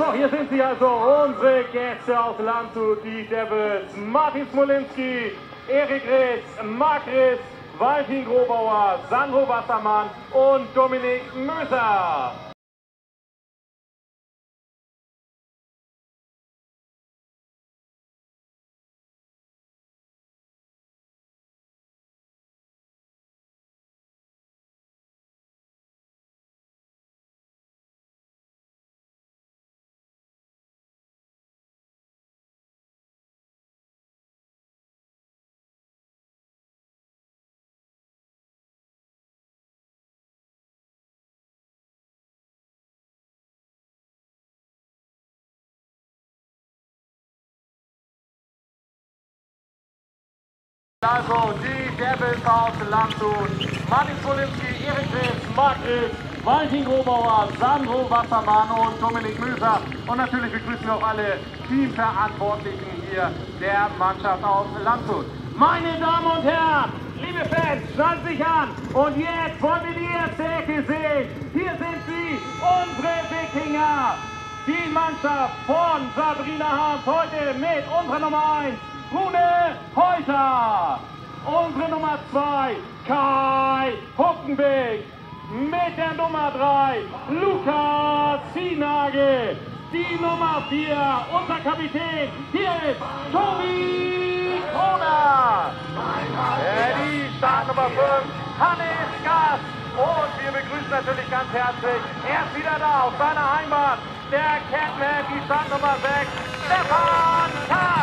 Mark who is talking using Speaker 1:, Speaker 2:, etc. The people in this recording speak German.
Speaker 1: So, hier sind sie also, unsere Gäste aus Landshut, die Devils. Martin Smolinski, Erik Ritz, Marc Ritz, Valentin Grobauer, Sandro Wassermann und Dominik Möser. Also die Devils aus Landshut, Martin Smolinski, Erik Ritz, Marc Ritz, Valentin Grobauer, Sandro Wassermann und Dominik Möser. Und natürlich begrüßen wir auch alle Teamverantwortlichen hier der Mannschaft aus Landshut. Meine Damen und Herren, liebe Fans, schnallt sich an. Und jetzt wollen wir die erste Ecke sehen. Hier sind sie, unsere Wikinger. Die Mannschaft von Sabrina Harms heute mit unserer Nummer 1. Rune Heuter, unsere Nummer 2, Kai Huckenbeck, mit der Nummer 3, Lukas Zienagel, die Nummer 4, unser Kapitän, hier ist Tobi Kroner, die Startnummer 5, Hannes Gast, und wir begrüßen natürlich ganz herzlich, er ist wieder da aus seiner Heimat, der Catman, die Startnummer 6, Stefan Kahn.